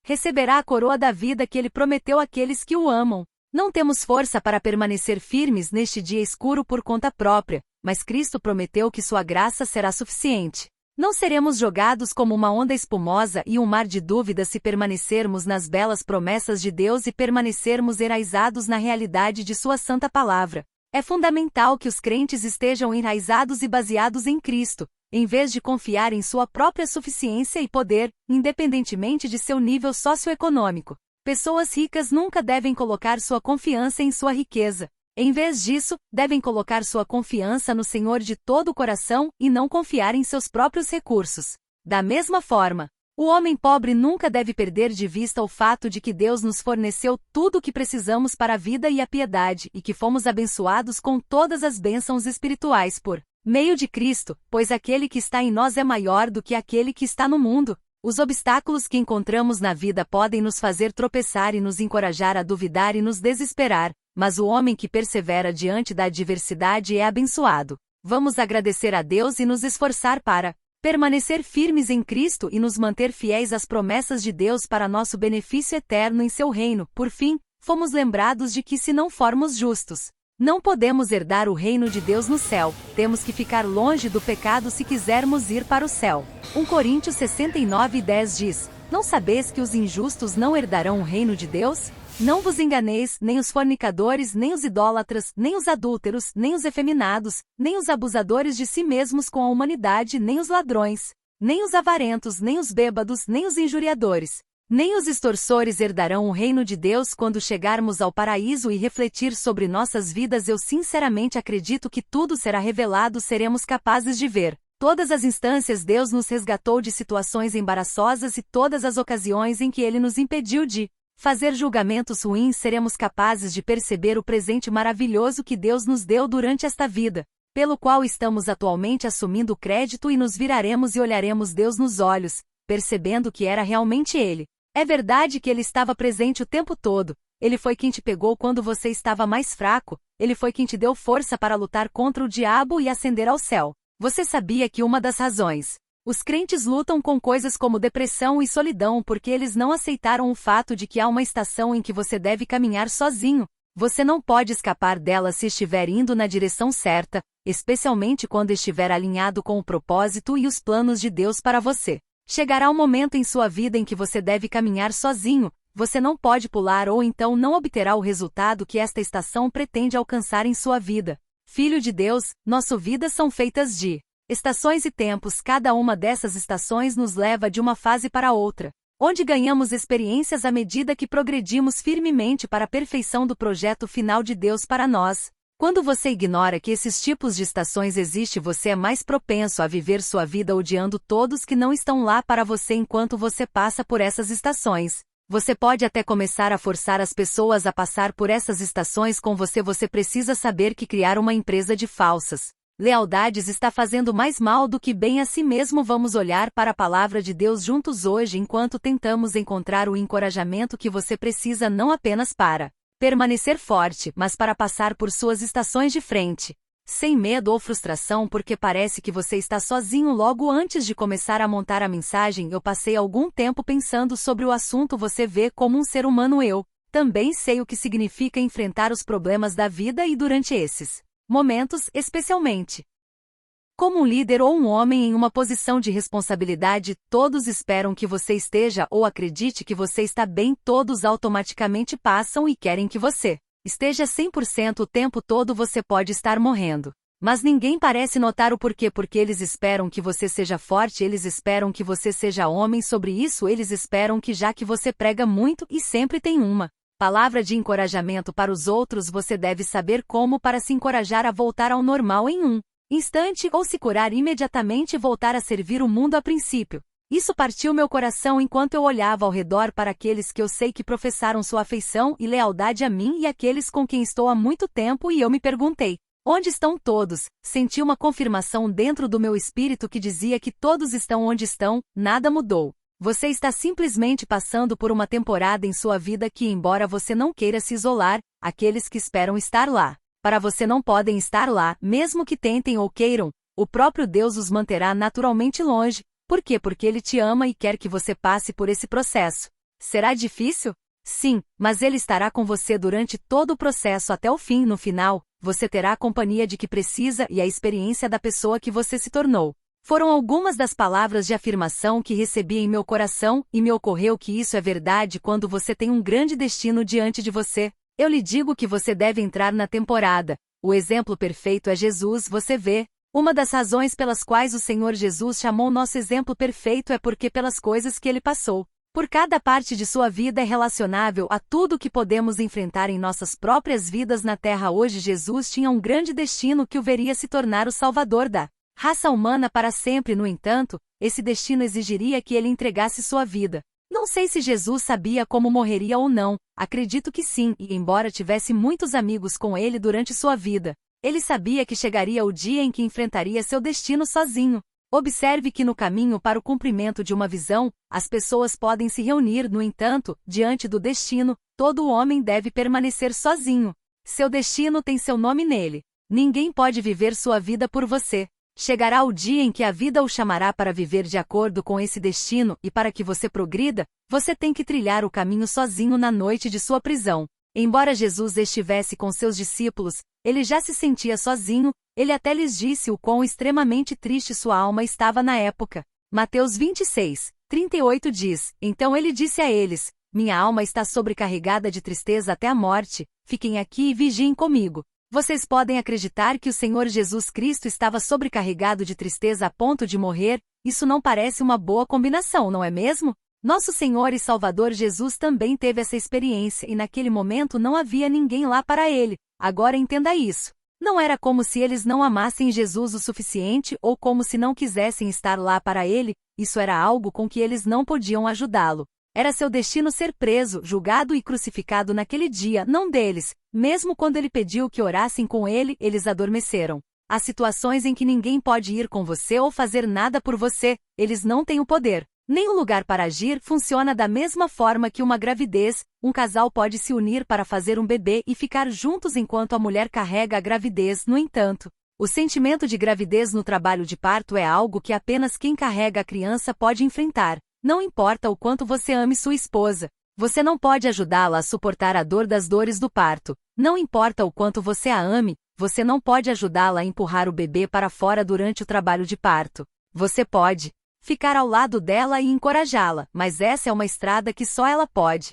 receberá a coroa da vida que ele prometeu àqueles que o amam. Não temos força para permanecer firmes neste dia escuro por conta própria, mas Cristo prometeu que sua graça será suficiente. Não seremos jogados como uma onda espumosa e um mar de dúvidas se permanecermos nas belas promessas de Deus e permanecermos enraizados na realidade de sua santa palavra. É fundamental que os crentes estejam enraizados e baseados em Cristo, em vez de confiar em sua própria suficiência e poder, independentemente de seu nível socioeconômico. Pessoas ricas nunca devem colocar sua confiança em sua riqueza. Em vez disso, devem colocar sua confiança no Senhor de todo o coração e não confiar em seus próprios recursos. Da mesma forma, o homem pobre nunca deve perder de vista o fato de que Deus nos forneceu tudo o que precisamos para a vida e a piedade e que fomos abençoados com todas as bênçãos espirituais por meio de Cristo, pois aquele que está em nós é maior do que aquele que está no mundo. Os obstáculos que encontramos na vida podem nos fazer tropeçar e nos encorajar a duvidar e nos desesperar, mas o homem que persevera diante da adversidade é abençoado. Vamos agradecer a Deus e nos esforçar para permanecer firmes em Cristo e nos manter fiéis às promessas de Deus para nosso benefício eterno em seu reino. Por fim, fomos lembrados de que se não formos justos, não podemos herdar o reino de Deus no céu. Temos que ficar longe do pecado se quisermos ir para o céu. 1 Coríntios 69:10 diz: Não sabeis que os injustos não herdarão o reino de Deus? Não vos enganeis, nem os fornicadores, nem os idólatras, nem os adúlteros, nem os efeminados, nem os abusadores de si mesmos com a humanidade, nem os ladrões, nem os avarentos, nem os bêbados, nem os injuriadores, nem os extorsores herdarão o reino de Deus. Quando chegarmos ao paraíso e refletir sobre nossas vidas, eu sinceramente acredito que tudo será revelado. Seremos capazes de ver todas as instâncias Deus nos resgatou de situações embaraçosas e todas as ocasiões em que Ele nos impediu de fazer julgamentos ruins. Seremos capazes de perceber o presente maravilhoso que Deus nos deu durante esta vida, pelo qual estamos atualmente assumindo crédito, e nos viraremos e olharemos Deus nos olhos, percebendo que era realmente Ele. É verdade que Ele estava presente o tempo todo. Ele foi quem te pegou quando você estava mais fraco. Ele foi quem te deu força para lutar contra o diabo e ascender ao céu. Você sabia que uma das razões os crentes lutam com coisas como depressão e solidão porque eles não aceitaram o fato de que há uma estação em que você deve caminhar sozinho? Você não pode escapar dela se estiver indo na direção certa, especialmente quando estiver alinhado com o propósito e os planos de Deus para você. Chegará um momento em sua vida em que você deve caminhar sozinho. Você não pode pular ou então não obterá o resultado que esta estação pretende alcançar em sua vida. Filho de Deus, nossas vidas são feitas de estações e tempos. Cada uma dessas estações nos leva de uma fase para outra, onde ganhamos experiências à medida que progredimos firmemente para a perfeição do projeto final de Deus para nós. Quando você ignora que esses tipos de estações existem, você é mais propenso a viver sua vida odiando todos que não estão lá para você enquanto você passa por essas estações. Você pode até começar a forçar as pessoas a passar por essas estações com você. Você precisa saber que criar uma empresa de falsas lealdades está fazendo mais mal do que bem a si mesmo. Vamos olhar para a palavra de Deus juntos hoje enquanto tentamos encontrar o encorajamento que você precisa não apenas para permanecer forte, mas para passar por suas estações de frente, sem medo ou frustração porque parece que você está sozinho. Logo antes de começar a montar a mensagem, eu passei algum tempo pensando sobre o assunto. Você vê como um ser humano. Eu também sei o que significa enfrentar os problemas da vida e durante esses momentos, especialmente como um líder ou um homem em uma posição de responsabilidade, todos esperam que você esteja ou acredite que você está bem. Todos automaticamente passam e querem que você esteja 100% o tempo todo. Você pode estar morrendo, mas ninguém parece notar o porquê. Porque eles esperam que você seja forte, eles esperam que você seja homem. Sobre isso, eles esperam que, já que você prega muito e sempre tem uma palavra de encorajamento para os outros, você deve saber como para se encorajar a voltar ao normal em um instante ou se curar imediatamente e voltar a servir o mundo a princípio. Isso partiu meu coração enquanto eu olhava ao redor para aqueles que eu sei que professaram sua afeição e lealdade a mim e aqueles com quem estou há muito tempo, e eu me perguntei: onde estão todos? Senti uma confirmação dentro do meu espírito que dizia que todos estão onde estão. Nada mudou. Você está simplesmente passando por uma temporada em sua vida que, embora você não queira se isolar, aqueles que esperam estar lá para você não podem estar lá, mesmo que tentem ou queiram. O próprio Deus os manterá naturalmente longe. Por quê? Porque Ele te ama e quer que você passe por esse processo. Será difícil? Sim, mas Ele estará com você durante todo o processo até o fim. No final, você terá a companhia de que precisa e a experiência da pessoa que você se tornou. Foram algumas das palavras de afirmação que recebi em meu coração, e me ocorreu que isso é verdade quando você tem um grande destino diante de você. Eu lhe digo que você deve entrar na temporada. O exemplo perfeito é Jesus. Você vê, uma das razões pelas quais o Senhor Jesus chamou nosso exemplo perfeito é porque pelas coisas que Ele passou. Por cada parte de sua vida é relacionável a tudo que podemos enfrentar em nossas próprias vidas na Terra hoje. Jesus tinha um grande destino que o veria se tornar o Salvador da raça humana para sempre. No entanto, esse destino exigiria que Ele entregasse sua vida. Não sei se Jesus sabia como morreria ou não. Acredito que sim, e embora tivesse muitos amigos com ele durante sua vida, ele sabia que chegaria o dia em que enfrentaria seu destino sozinho. Observe que no caminho para o cumprimento de uma visão, as pessoas podem se reunir. No entanto, diante do destino, todo homem deve permanecer sozinho. Seu destino tem seu nome nele. Ninguém pode viver sua vida por você. Chegará o dia em que a vida o chamará para viver de acordo com esse destino, e para que você progrida, você tem que trilhar o caminho sozinho. Na noite de sua prisão, embora Jesus estivesse com seus discípulos, ele já se sentia sozinho. Ele até lhes disse o quão extremamente triste sua alma estava na época. Mateus 26:38 diz: então ele disse a eles: minha alma está sobrecarregada de tristeza até a morte, fiquem aqui e vigiem comigo. Vocês podem acreditar que o Senhor Jesus Cristo estava sobrecarregado de tristeza a ponto de morrer? Isso não parece uma boa combinação, não é mesmo? Nosso Senhor e Salvador Jesus também teve essa experiência e naquele momento não havia ninguém lá para ele. Agora entenda isso. Não era como se eles não amassem Jesus o suficiente ou como se não quisessem estar lá para ele. Isso era algo com que eles não podiam ajudá-lo. Era seu destino ser preso, julgado e crucificado naquele dia, não deles. Mesmo quando ele pediu que orassem com ele, eles adormeceram. Há situações em que ninguém pode ir com você ou fazer nada por você. Eles não têm o poder, nem o lugar para agir. Funciona da mesma forma que uma gravidez. Um casal pode se unir para fazer um bebê e ficar juntos enquanto a mulher carrega a gravidez. No entanto, o sentimento de gravidez no trabalho de parto é algo que apenas quem carrega a criança pode enfrentar. Não importa o quanto você ame sua esposa, você não pode ajudá-la a suportar a dor das dores do parto. Não importa o quanto você a ame, você não pode ajudá-la a empurrar o bebê para fora durante o trabalho de parto. Você pode ficar ao lado dela e encorajá-la, mas essa é uma estrada que só ela pode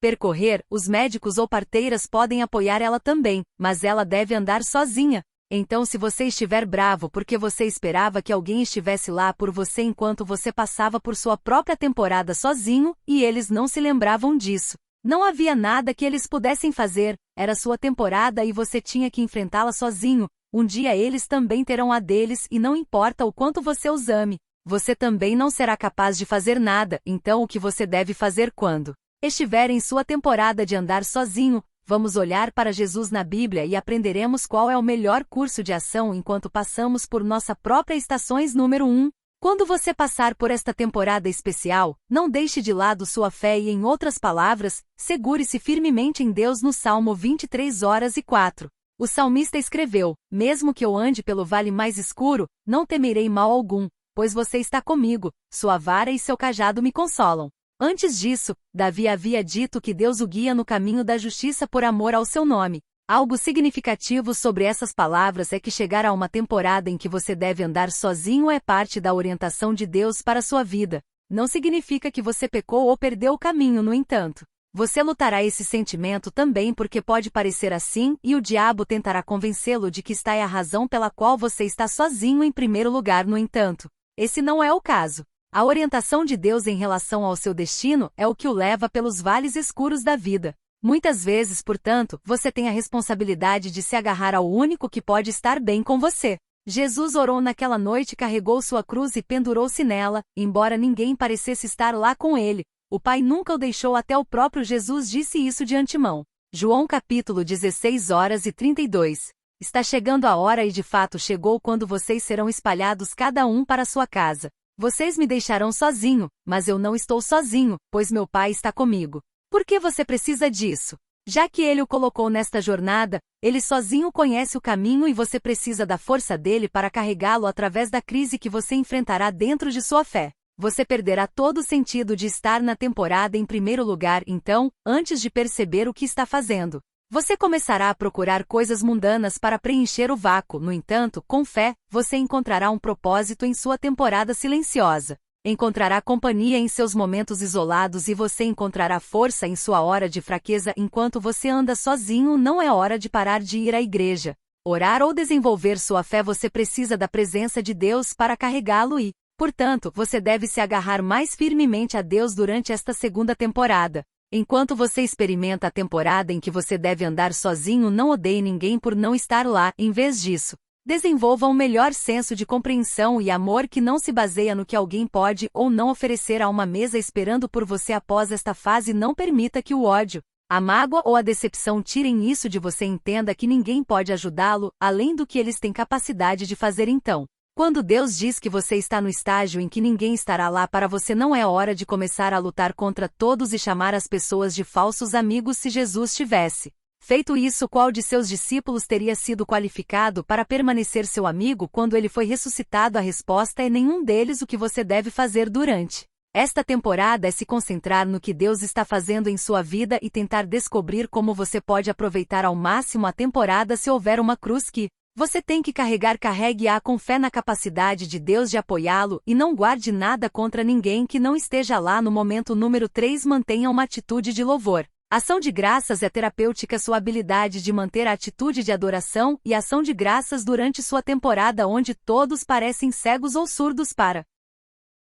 percorrer. Os médicos ou parteiras podem apoiar ela também, mas ela deve andar sozinha. Então, se você estiver bravo porque você esperava que alguém estivesse lá por você enquanto você passava por sua própria temporada sozinho, e eles não se lembravam disso, não havia nada que eles pudessem fazer, era sua temporada e você tinha que enfrentá-la sozinho. Um dia eles também terão a deles e não importa o quanto você os ame, você também não será capaz de fazer nada. Então o que você deve fazer quando estiver em sua temporada de andar sozinho? Vamos olhar para Jesus na Bíblia e aprenderemos qual é o melhor curso de ação enquanto passamos por nossa própria estações número 1. Quando você passar por esta temporada especial, não deixe de lado sua fé e, em outras palavras, segure-se firmemente em Deus. No Salmo 23:4. O salmista escreveu: mesmo que eu ande pelo vale mais escuro, não temerei mal algum, pois você está comigo, sua vara e seu cajado me consolam. Antes disso, Davi havia dito que Deus o guia no caminho da justiça por amor ao seu nome. Algo significativo sobre essas palavras é que chegar a uma temporada em que você deve andar sozinho é parte da orientação de Deus para sua vida. Não significa que você pecou ou perdeu o caminho, no entanto. Você lutará esse sentimento também porque pode parecer assim, e o diabo tentará convencê-lo de que esta é a razão pela qual você está sozinho em primeiro lugar. No entanto, esse não é o caso. A orientação de Deus em relação ao seu destino é o que o leva pelos vales escuros da vida. Muitas vezes, portanto, você tem a responsabilidade de se agarrar ao único que pode estar bem com você. Jesus orou naquela noite, carregou sua cruz e pendurou-se nela, embora ninguém parecesse estar lá com ele. O Pai nunca o deixou, até o próprio Jesus disse isso de antemão. João capítulo 16:32. Está chegando a hora, e de fato chegou, quando vocês serão espalhados cada um para sua casa. Vocês me deixarão sozinho, mas eu não estou sozinho, pois meu Pai está comigo. Por que você precisa disso? Já que ele o colocou nesta jornada, ele sozinho conhece o caminho e você precisa da força dele para carregá-lo através da crise que você enfrentará dentro de sua fé. Você perderá todo o sentido de estar na temporada em primeiro lugar, então, antes de perceber o que está fazendo. Você começará a procurar coisas mundanas para preencher o vácuo. No entanto, com fé, você encontrará um propósito em sua temporada silenciosa. Encontrará companhia em seus momentos isolados e você encontrará força em sua hora de fraqueza. Enquanto você anda sozinho, não é hora de parar de ir à igreja, orar ou desenvolver sua fé. Você precisa da presença de Deus para carregá-lo e, portanto, você deve se agarrar mais firmemente a Deus durante esta segunda temporada. Enquanto você experimenta a temporada em que você deve andar sozinho, não odeie ninguém por não estar lá. Em vez disso, desenvolva um melhor senso de compreensão e amor que não se baseia no que alguém pode ou não oferecer a uma mesa esperando por você após esta fase. Não permita que o ódio, a mágoa ou a decepção tirem isso de você. Entenda que ninguém pode ajudá-lo, além do que eles têm capacidade de fazer. Então, quando Deus diz que você está no estágio em que ninguém estará lá para você, não é hora de começar a lutar contra todos e chamar as pessoas de falsos amigos. Se Jesus tivesse feito isso, qual de seus discípulos teria sido qualificado para permanecer seu amigo quando ele foi ressuscitado? A resposta é nenhum deles. O que você deve fazer durante esta temporada é se concentrar no que Deus está fazendo em sua vida e tentar descobrir como você pode aproveitar ao máximo a temporada. Se houver uma cruz que você tem que carregar, carregue-a com fé na capacidade de Deus de apoiá-lo e não guarde nada contra ninguém que não esteja lá no momento. Número 3. Mantenha uma atitude de louvor. Ação de graças é terapêutica. Sua habilidade de manter a atitude de adoração e ação de graças durante sua temporada onde todos parecem cegos ou surdos para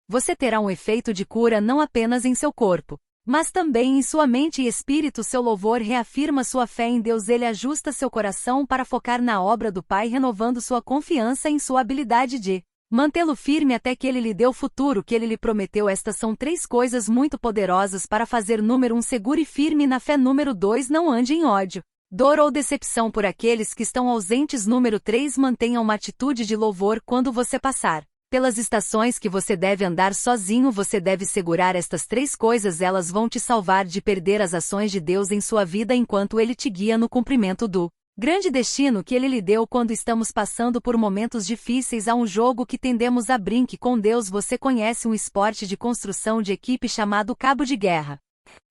você terá um efeito de cura não apenas em seu corpo, mas também em sua mente e espírito. Seu louvor reafirma sua fé em Deus. Ele ajusta seu coração para focar na obra do Pai, renovando sua confiança em sua habilidade de mantê-lo firme até que ele lhe dê o futuro que ele lhe prometeu. Estas são 3 coisas muito poderosas para fazer. Número 1. Segure firme na fé. Número 2. Não ande em ódio, dor ou decepção por aqueles que estão ausentes. Número 3. Mantenha uma atitude de louvor. Quando você passar pelas estações que você deve andar sozinho, você deve segurar estas 3 coisas. Elas vão te salvar de perder as ações de Deus em sua vida enquanto ele te guia no cumprimento do grande destino que ele lhe deu. Quando estamos passando por momentos difíceis, há um jogo que tendemos a brinque com Deus. Você conhece um esporte de construção de equipe chamado cabo de guerra.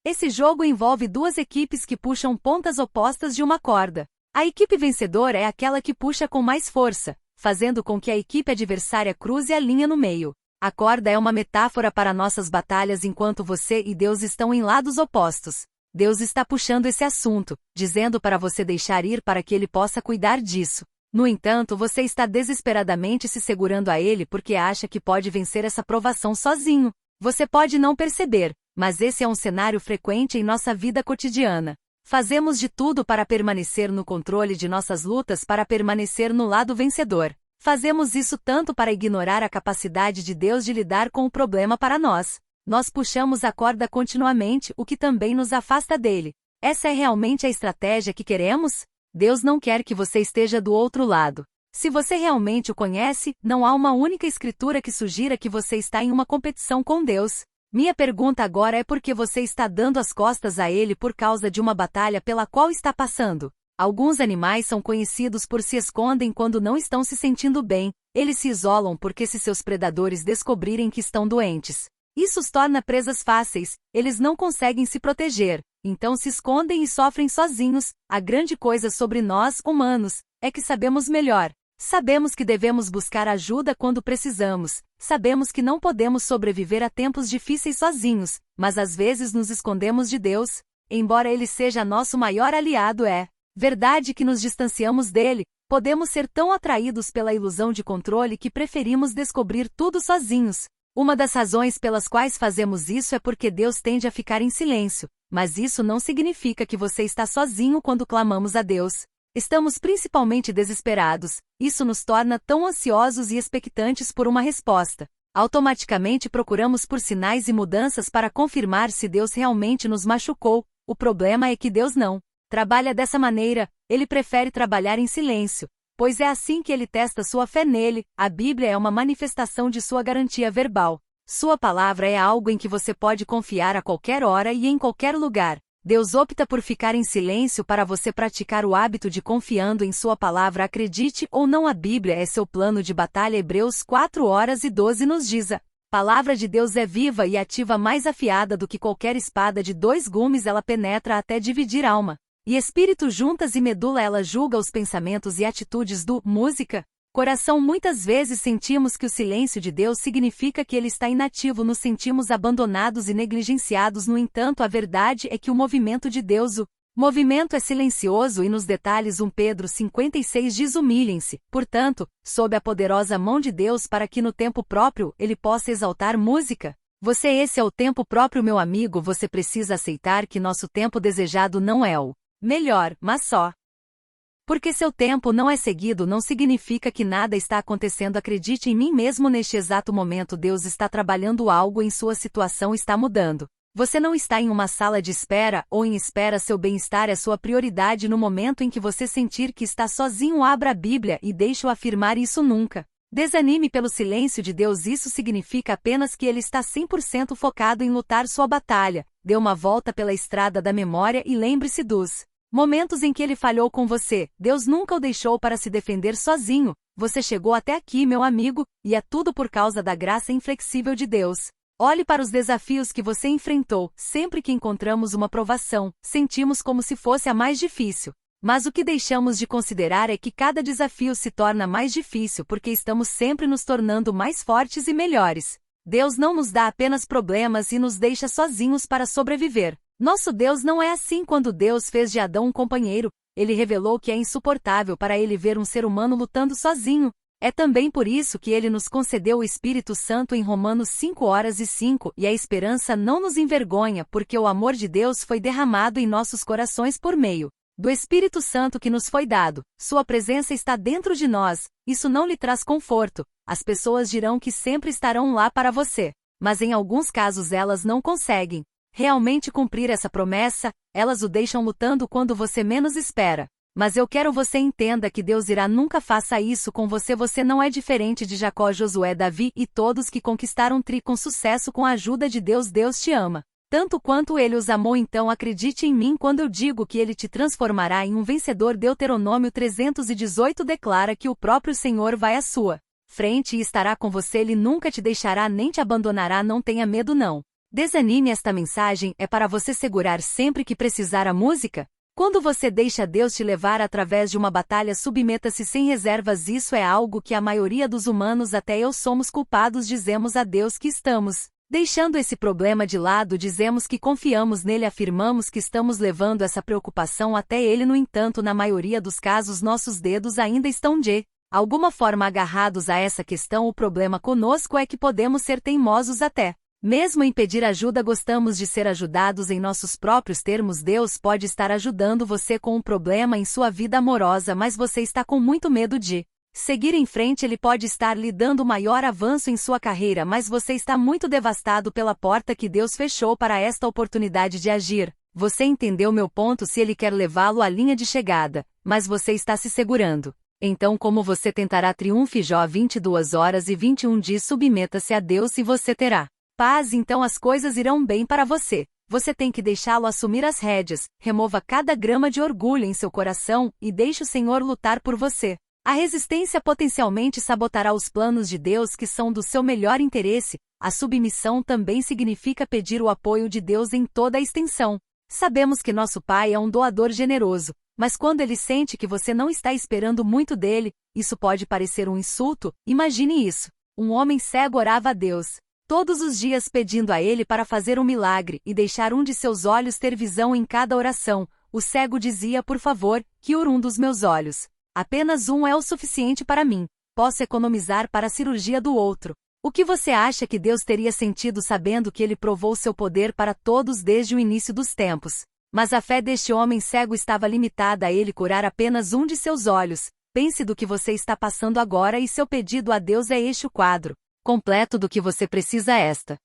Esse jogo envolve 2 equipes que puxam pontas opostas de uma corda. A equipe vencedora é aquela que puxa com mais força, fazendo com que a equipe adversária cruze a linha no meio. A corda é uma metáfora para nossas batalhas. Enquanto você e Deus estão em lados opostos, Deus está puxando esse assunto, dizendo para você deixar ir para que ele possa cuidar disso. No entanto, você está desesperadamente se segurando a ele porque acha que pode vencer essa provação sozinho. Você pode não perceber, mas esse é um cenário frequente em nossa vida cotidiana. Fazemos de tudo para permanecer no controle de nossas lutas, para permanecer no lado vencedor. Fazemos isso tanto para ignorar a capacidade de Deus de lidar com o problema para nós. Nós puxamos a corda continuamente, o que também nos afasta dele. Essa é realmente a estratégia que queremos? Deus não quer que você esteja do outro lado. Se você realmente o conhece, não há uma única escritura que sugira que você está em uma competição com Deus. Minha pergunta agora é por que você está dando as costas a ele por causa de uma batalha pela qual está passando. Alguns animais são conhecidos por se escondem quando não estão se sentindo bem. Eles se isolam porque se seus predadores descobrirem que estão doentes, isso os torna presas fáceis. Eles não conseguem se proteger, então se escondem e sofrem sozinhos. A grande coisa sobre nós, humanos, é que sabemos melhor. Sabemos que devemos buscar ajuda quando precisamos. Sabemos que não podemos sobreviver a tempos difíceis sozinhos, mas às vezes nos escondemos de Deus. Embora Ele seja nosso maior aliado, é verdade que nos distanciamos dele. Podemos ser tão atraídos pela ilusão de controle que preferimos descobrir tudo sozinhos. Uma das razões pelas quais fazemos isso é porque Deus tende a ficar em silêncio, mas isso não significa que você está sozinho quando clamamos a Deus. Estamos principalmente desesperados. Isso nos torna tão ansiosos e expectantes por uma resposta. Automaticamente procuramos por sinais e mudanças para confirmar se Deus realmente nos machucou. O problema é que Deus não trabalha dessa maneira. Ele prefere trabalhar em silêncio, pois é assim que ele testa sua fé nele. A Bíblia é uma manifestação de sua garantia verbal. Sua palavra é algo em que você pode confiar a qualquer hora e em qualquer lugar. Deus opta por ficar em silêncio para você praticar o hábito de confiando em sua palavra. Acredite ou não, a Bíblia é seu plano de batalha. Hebreus 4:12 nos diz: a palavra de Deus é viva e ativa, mais afiada do que qualquer espada de 2 gumes. Ela penetra até dividir alma e espírito juntas e medula. Ela julga os pensamentos e atitudes do coração. Muitas vezes sentimos que o silêncio de Deus significa que ele está inativo, nos sentimos abandonados e negligenciados. No entanto, a verdade é que o movimento de Deus, o movimento é silencioso e nos detalhes. 1 Pedro 5:6 diz: humilhem-se, portanto, sob a poderosa mão de Deus, para que no tempo próprio ele possa exaltar música. Esse é o tempo próprio, meu amigo. Você precisa aceitar que nosso tempo desejado não é o melhor, mas só porque seu tempo não é seguido não significa que nada está acontecendo. Acredite em mim, mesmo neste exato momento Deus está trabalhando algo em sua situação, está mudando. Você não está em uma sala de espera ou em espera. Seu bem-estar é sua prioridade. No momento em que você sentir que está sozinho, abra a Bíblia e deixe-o afirmar isso. Nunca desanime pelo silêncio de Deus. Isso significa apenas que ele está 100% focado em lutar sua batalha. Dê uma volta pela estrada da memória e lembre-se dos momentos em que ele falhou com você. Deus nunca o deixou para se defender sozinho. Você chegou até aqui, meu amigo, e é tudo por causa da graça inflexível de Deus. Olhe para os desafios que você enfrentou. Sempre que encontramos uma provação, sentimos como se fosse a mais difícil. Mas o que deixamos de considerar é que cada desafio se torna mais difícil porque estamos sempre nos tornando mais fortes e melhores. Deus não nos dá apenas problemas e nos deixa sozinhos para sobreviver. Nosso Deus não é assim. Quando Deus fez de Adão um companheiro, ele revelou que é insuportável para ele ver um ser humano lutando sozinho. É também por isso que ele nos concedeu o Espírito Santo em Romanos 5:5, e a esperança não nos envergonha, porque o amor de Deus foi derramado em nossos corações por meio do Espírito Santo que nos foi dado. Sua presença está dentro de nós. Isso não lhe traz conforto. As pessoas dirão que sempre estarão lá para você, mas em alguns casos elas não conseguem realmente cumprir essa promessa. Elas o deixam lutando quando você menos espera. Mas eu quero você entenda que Deus nunca faça isso com você. Você não é diferente de Jacó, Josué, Davi e todos que conquistaram com sucesso com a ajuda de Deus. Deus te ama tanto quanto ele os amou. Então acredite em mim quando eu digo que ele te transformará em um vencedor. Deuteronômio 3:18 declara que o próprio Senhor vai à sua frente e estará com você. Ele nunca te deixará nem te abandonará. Não tenha medo, não desanime. Esta mensagem é para você segurar sempre que precisar. A música: quando você deixa Deus te levar através de uma batalha, submeta-se sem reservas. Isso é algo que a maioria dos humanos, até eu, somos culpados. Dizemos a Deus que estamos deixando esse problema de lado, dizemos que confiamos nele, afirmamos que estamos levando essa preocupação até ele. No entanto, na maioria dos casos, nossos dedos ainda estão de alguma forma agarrados a essa questão. O problema conosco é que podemos ser teimosos até mesmo em pedir ajuda. Gostamos de ser ajudados em nossos próprios termos. Deus pode estar ajudando você com um problema em sua vida amorosa, mas você está com muito medo de Seguir em frente ele pode estar lhe dando maior avanço em sua carreira, mas você está muito devastado pela porta que Deus fechou para esta oportunidade de agir. Você entendeu meu ponto se ele quer levá-lo à linha de chegada, mas você está se segurando. Então como você tentará triunfe? Jó 22:21 diz: submeta-se a Deus e você terá paz, então as coisas irão bem para você. Você tem que deixá-lo assumir as rédeas, remova cada grama de orgulho em seu coração e deixe o Senhor lutar por você. A resistência potencialmente sabotará os planos de Deus que são do seu melhor interesse. A submissão também significa pedir o apoio de Deus em toda a extensão. Sabemos que nosso Pai é um doador generoso, mas quando ele sente que você não está esperando muito dele, isso pode parecer um insulto. Imagine isso. Um homem cego orava a Deus todos os dias pedindo a ele para fazer um milagre e deixar um de seus olhos ter visão em cada oração. O cego dizia: por favor, cure um dos meus olhos. Apenas um é o suficiente para mim. Posso economizar para a cirurgia do outro. O que você acha que Deus teria sentido sabendo que ele provou seu poder para todos desde o início dos tempos? Mas a fé deste homem cego estava limitada a ele curar apenas um de seus olhos. Pense do que você está passando agora e seu pedido a Deus é este: o quadro completo do que você precisa. Esta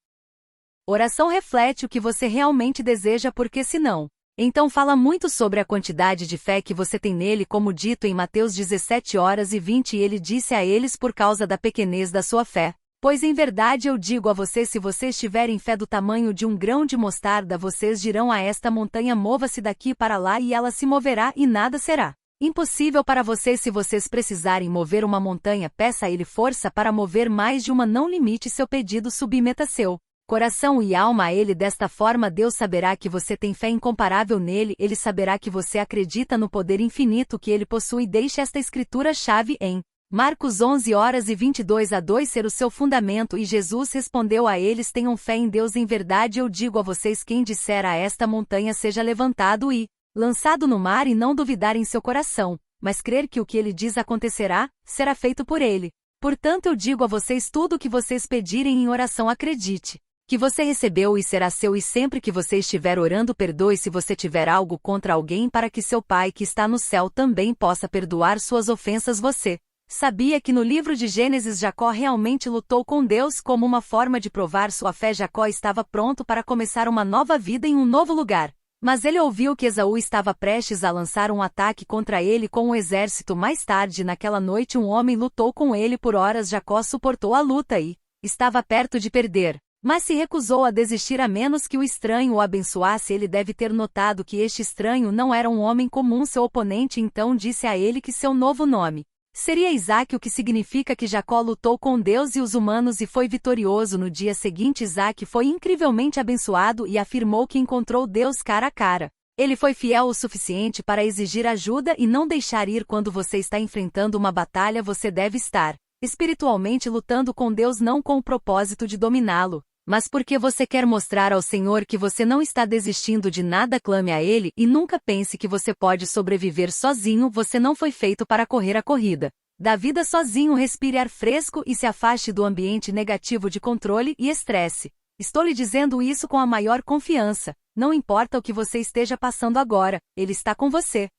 oração reflete o que você realmente deseja, porque senão, então fala muito sobre a quantidade de fé que você tem nele, como dito em Mateus 17:20, e ele disse a eles: por causa da pequenez da sua fé. Pois em verdade eu digo a vocês, se vocês tiverem fé do tamanho de um grão de mostarda, vocês dirão a esta montanha: mova-se daqui para lá, e ela se moverá, e nada será impossível para vocês. Se vocês precisarem mover uma montanha, peça a ele força para mover mais de uma. Não limite seu pedido, submeta seu coração e alma a ele. Desta forma Deus saberá que você tem fé incomparável nele, ele saberá que você acredita no poder infinito que ele possui. Deixe esta escritura-chave em Marcos 11:22-2 ser o seu fundamento. E Jesus respondeu a eles: tenham fé em Deus. Em verdade eu digo a vocês, quem disser a esta montanha: seja levantado e lançado no mar, e não duvidar em seu coração, mas crer que o que ele diz acontecerá, será feito por ele. Portanto eu digo a vocês, tudo o que vocês pedirem em oração, acredite que você recebeu e será seu. E sempre que você estiver orando, perdoe se você tiver algo contra alguém, para que seu Pai que está no céu também possa perdoar suas ofensas. Você sabia que no livro de Gênesis Jacó realmente lutou com Deus? Como uma forma de provar sua fé, Jacó estava pronto para começar uma nova vida em um novo lugar. Mas ele ouviu que Esaú estava prestes a lançar um ataque contra ele com um exército. Mais tarde naquela noite um homem lutou com ele por horas. Jacó suportou a luta e estava perto de perder, mas se recusou a desistir a menos que o estranho o abençoasse. Ele deve ter notado que este estranho não era um homem comum, seu oponente. Então disse a ele que seu novo nome seria Isaque, o que significa que Jacó lutou com Deus e os humanos e foi vitorioso. No dia seguinte Isaque foi incrivelmente abençoado e afirmou que encontrou Deus cara a cara. Ele foi fiel o suficiente para exigir ajuda e não deixar ir. Quando você está enfrentando uma batalha, você deve estar espiritualmente lutando com Deus, não com o propósito de dominá-lo, mas porque você quer mostrar ao Senhor que você não está desistindo de nada. Clame a Ele e nunca pense que você pode sobreviver sozinho. Você não foi feito para correr a corrida da vida sozinho. Respire ar fresco e se afaste do ambiente negativo de controle e estresse. Estou lhe dizendo isso com a maior confiança. Não importa o que você esteja passando agora, Ele está com você.